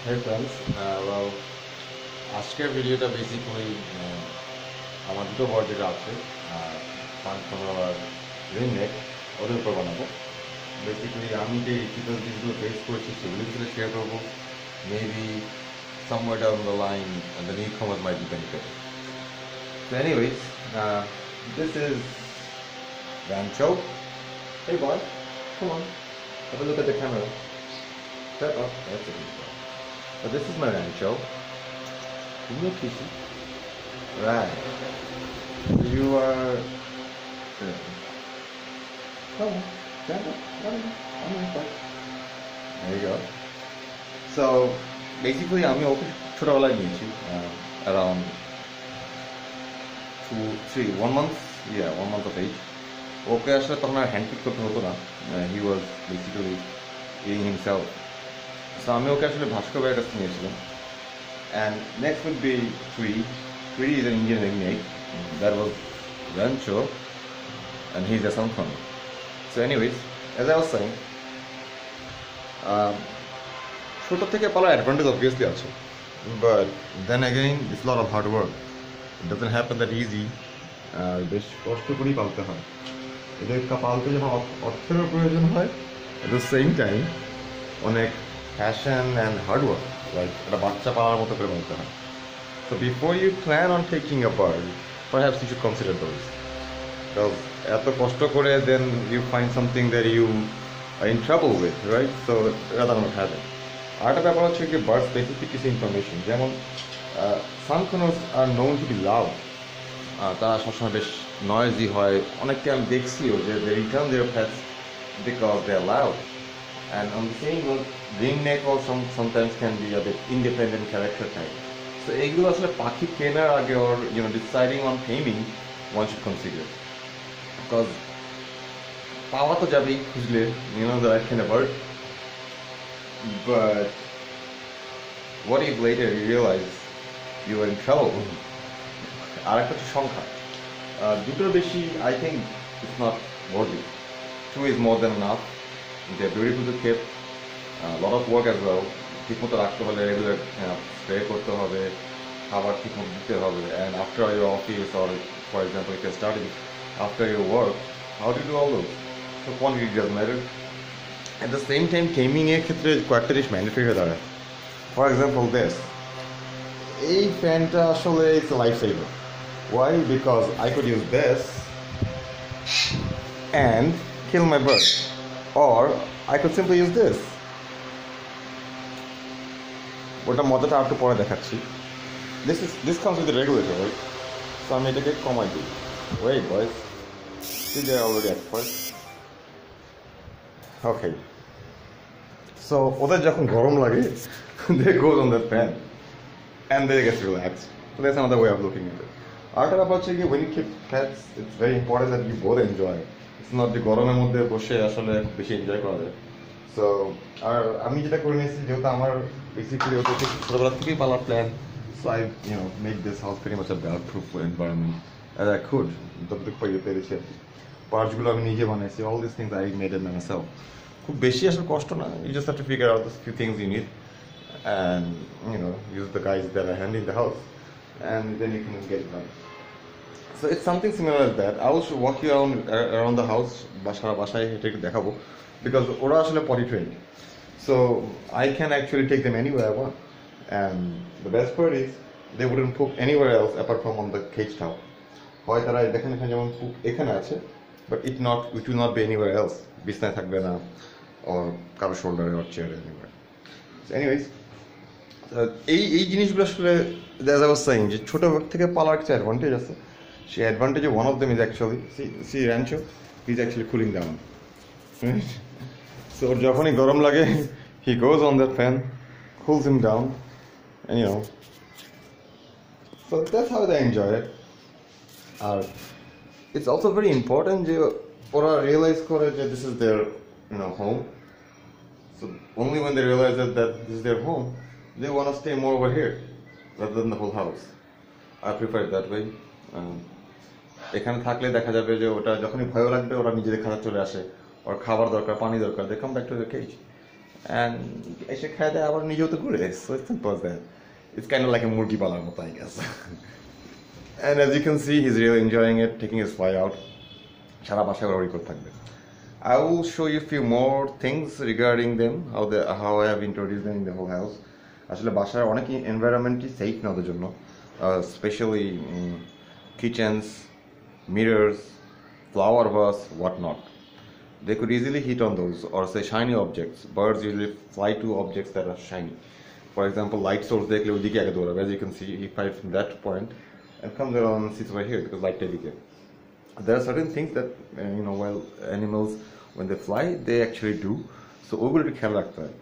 Hey friends, well, আজকের ভিডিওটা basically আমার দুটো বড় যেটা আছে কানকোনোর আর রিং নেক ওদের উপর বানাবো। বেসিক্যালি আমি যে ডিফিকাল্টিসগুলো ফেস করেছি সেগুলো সাথে শেয়ার করবো। Maybe somewhere down the line the newcomers might be benefited. So anyways, this is rancho. Hey boy, come on, have a look at the camera. Step up, that's a good boy. So this is my rancho. Give me a kissy. Right. So you are. Come on, stand up. Come on. There you go. So basically, আমি ওকে ছোটবেলায় নিয়েছি around 1 month, 1 month of age. ওকে আসলে তখন আর hand pick করতে হতো না. He was basically eating himself. So আমি ওকে আসলে ভাস্কর ভাইয়ের কাছে নিয়েছিলাম. And next would be Tweety. Tweety is an Indian nickname. That was Rancho, and he's a son from me. So anyways, as I was saying, ছোট থেকে পালার advantage obviously আছে, but then again it's a lot of hard work. It doesn't happen that easy. বেশ কষ্ট করেই পালতে হয়। এদের পালতে যখন অর্থের প্রয়োজন হয়, at the same time অনেক passion and hard work, like একটা বাচ্চা পালার মতো করে পালতে হয়। So before you plan on taking a bird, perhaps you should consider those. Because এত কষ্ট করে then you find something that you are in trouble with, right? So rather not have it. আরেকটা ব্যাপার হচ্ছে কি বার্ড স্পেসিফিক কিছু information, যেমন some cannons are known to be loud. তারা সবসময় বেশ নয়েজি হয়। অনেককে আমি দেখছিও যে they return their pets because they are loud. And on the same note, ringneck also sometimes can be a bit independent character type. So এগুলো আসলে পাখি কেনার আগে or deciding on taming one should consider, because পাওয়া তো যাবেই খুঁজলে the right kind of bird, but what if later you realize you are in trouble? আর একটা হচ্ছে সংখ্যা, দুটোর বেশি I think it's not worthy. 2 is more than enough. They're beautiful to keep. A lot of work as well. ঠিকমতো রাখতে হলে regular spray করতে হবে, খাবার ঠিকমতো দিতে হবে, and after your office or for example if you're studying, after your work, how do you do all those? So quantity does matter. At the same time taming এর ক্ষেত্রে কয়েকটা জিনিস ম্যান্ডেটরি হয়ে দাঁড়ায়. For example this, এই ফ্যানটা আসলে it's a lifesaver. Why? Because I could use this and kill my bird, or I could simply use this. ওটা মজাটা আর একটু পরে দেখাচ্ছি. This comes with the regulator, right? So আমি এটাকে কমাই দিই. Wait boys, see they're already at first. Okay. So ওদের যখন গরম লাগে they goes on that fan and they get relaxed. So that's another way of looking at it. আরেকটা ব্যাপার হচ্ছে কি when you keep pets, it's very important that you both enjoy. It's not যে গরমের মধ্যে বসে আসলে বেশি এনজয় করা যায়. So আর আমি যেটা করে নিয়েছি, যেহেতু আমার বেসিক্যালি ওটা ছোটবেলা থেকেই পালার plan, so I make this house pretty much a dog proof environment as I could. যতটুকু পেরেছি আর কি। পার্টসগুলো আমি নিজে বানাইছি, all these things I made it myself. খুব বেশি আসলে কষ্ট না, you just have to figure out the few things you need and use the guys that are handy in the house, and then you can get it done. So it's something similar like that. I will walk you around the house, বাসায় হেঁটে দেখাবো, because ওরা আসলে potty trained, so I can actually take them anywhere I want, and the best part is they wouldn't poop anywhere else apart from on the cage towel. হয় তারা দেখেন এখানে যেমন poop এখানে আছে, but it will not be anywhere else. বিছনায় থাকবে না or কারো শোল্ডারে or চেয়ারে anywhere. So anyways, এই জিনিসগুলো আসলে as I was saying যে ছোট থেকে পালার কিছু অ্যাডভান্টেজ আছে. সেই অ্যাডভান্টেজে one of them is actually see Rancho, he's actually cooling down, right? So যখনই গরম লাগে he goes on that fan, cools him down, and so that's how they enjoy it. It's also very important যে ওরা realize করে যে this is their home. So only when they realize that this is their home, they want to stay more over here rather than the whole house. I prefer it that way. এখানে থাকলে দেখা যাবে যে ওটা যখনই ভয় লাগবে ওরা নিজেদের খাঁচা চলে আসে, ওর খাবার দরকার, পানি দরকার, they come back to the cage. and এসে খায় দেয় আবার নিজেও তো ঘুরে, so it's simple as that. It's kind of like a মুরগি পালার মতো, I guess. And as you can see, he's really enjoying it, taking his fly out. সারা বাসায় ওরা করে থাকবে. I will show you a few more things regarding them, how I have introduced them in the whole house. আসলে বাসার অনেক এনভায়রনমেন্টই safe না ওদের জন্য, specially kitchens, mirrors, flower vase, whatnot. They could easily hit on those or say shiny objects. Birds usually fly to objects that are shiny. For example, light source দেখলে ওইদিকে আগে দৌড়াবে. As you can see, he flies from that point and comes around and sits right here because light এদিকে. There are certain things that while animals when they fly they actually do. So ওগুলো একটু খেয়াল রাখতে হয়.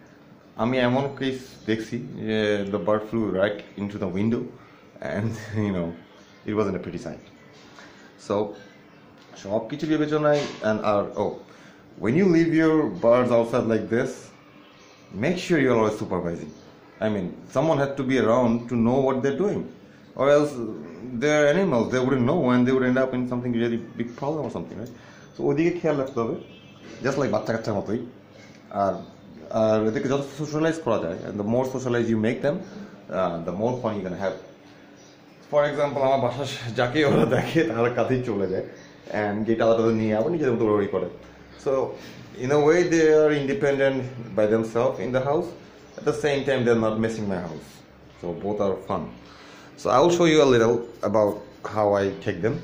আমি এমন case দেখছি যে the bird flew right into the window and it wasn't a pretty sight. So সব কিছু বিবেচনায় and when you leave your birds outside like this, make sure you're always supervising. I mean, someone had to be around to know what they're doing, or else they're animals, they wouldn't know and they would end up in something really big problem or something, right? So ওদিকে খেয়াল রাখতে হবে, just like বাচ্চা কাচ্চার মতোই। আর এদেরকে যত socialize করা যায়, and the more socialized you make them, the more fun you're gonna have. For example, আমার বাসায় যাকে ওরা দেখে তারা কাছেই চলে যায় and গেট আলাদা নিয়ে আবার নিজেদের মতো ওরা করে। So in a way they are independent by themselves in the house. At the same time they're not messing my house. So both are fun. So I will show you a little about how I take them.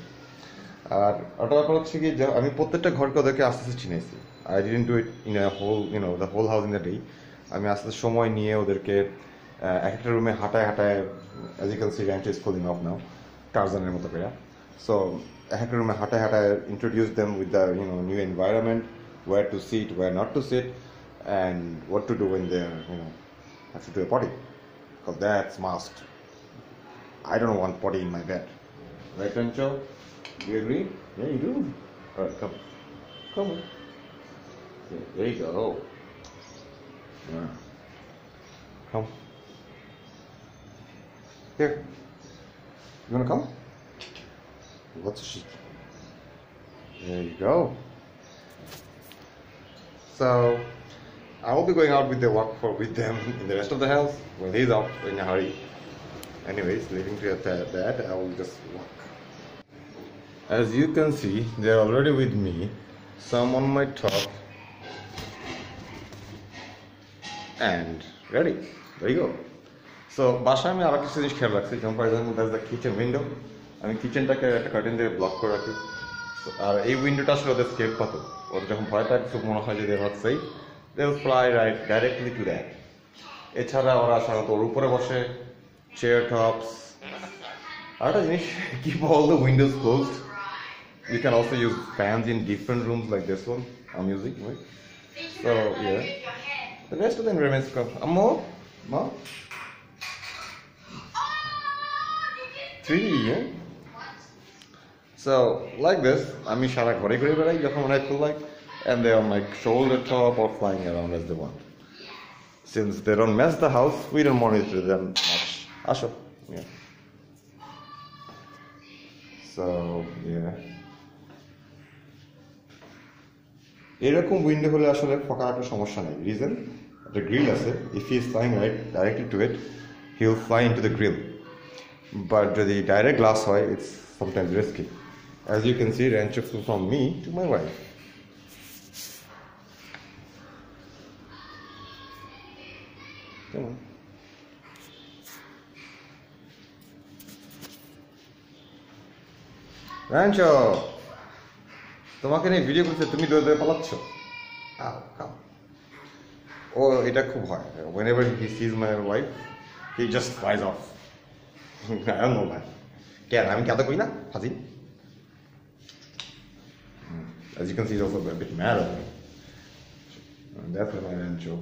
আর ওটা ব্যাপার হচ্ছে কি যে আমি প্রত্যেকটা ঘরকে ওদেরকে আস্তে আস্তে চিনেছি. I didn't do it in a whole, the whole house in a day. আমি আস্তে আস্তে সময় নিয়ে ওদেরকে এক একটা রুমে হাঁটায় হাঁটায়, as you can see, rancho is cooling off now, টারজানের মতো করে. So এক একটা রুমে হাঁটায় হাঁটায় introduce them with the new environment, where to sit, where not to sit, and what to do when they have to do a potty, because that's must. I don't want potty in my bed, right, Rancho? Do you agree? Yeah, you do. All right, come on. Yeah, there you go. Yeah. Come. Here. You wanna come? What's a sheep? There you go. So I will be going out with with them in the rest of the house when he's out in a hurry. Anyways, leaving to that, I will just walk. As you can see, they're already with me. Some on my top. And ready. There you go. So বাসায় আমি আরো কিছু জিনিস খেয়াল রাখছি, যেমন for example that's the kitchen window. আমি কিচেনটাকে একটা কার্টেন দিয়ে ব্লক করে রাখি। আর এই উইন্ডোটা আসলে ওদের স্কেপ পাতো, ওদের যখন ভয় পায় কিছু মনে হয় যে they are not safe, they will fly right directly to that. এছাড়া ওরা সাধারণত ওর উপরে বসে, chair tops. আর একটা জিনিস, keep all the windows closed. You can also use fans in different rooms like this one I'm using, right? So yeah, the rest of the environment is more, Mom? Tweety, yeah? So like this, আমি সারা ঘরে ঘুরে বেড়াই যখন when I feel like, and they're on my shoulder top or flying around as they want. Since they don't mess the house, we don't monitor them much. Asho, yeah. So yeah. এরকম window হলে আসলে Fokker একটা সমস্যা নেই. Reason, একটা grill আছে. If he is flying right directly to it, he will fly into the grill. But যদি direct glass হয়, it's sometimes risky. As you can see, rancho flew from me to my wife. Come on. Rancho! তোমাকে নিয়ে video করতে তুমি দৌড়ে দৌড়ে পালাচ্ছ? ও এটা খুব হয়. Whenever he sees my wife, he just flies off. I don't know man. কেন আমি কেন করি না? হাজি? As you can see, he's also a bit mad at me. That's my rancho.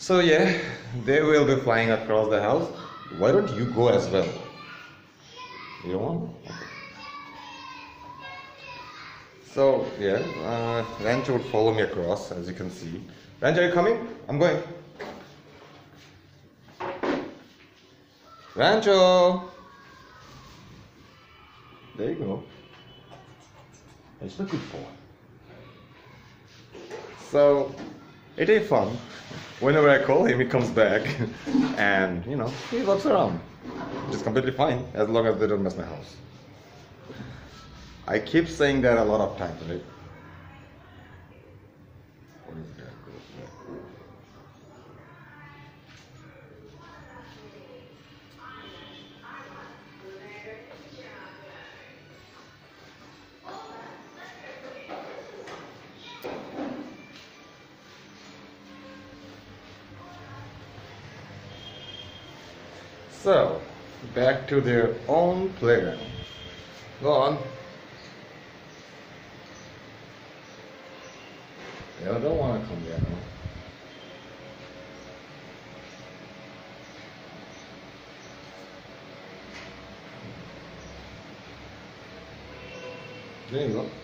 So yeah, they will be flying across the house. Why don't you go as well? You don't want? Okay. So yeah, Rancho would follow me across, as you can see. Rancho, are you coming? I'm going. Rancho! There you go. It's a good boy. So, it is fun. Whenever I call him, he comes back, and you know, he walks around. Which is completely fine as long as they don't mess my house. I keep saying that a lot of times, right? What is that? So, back to their own playground. Go on. They don't want to come there, no. There you go.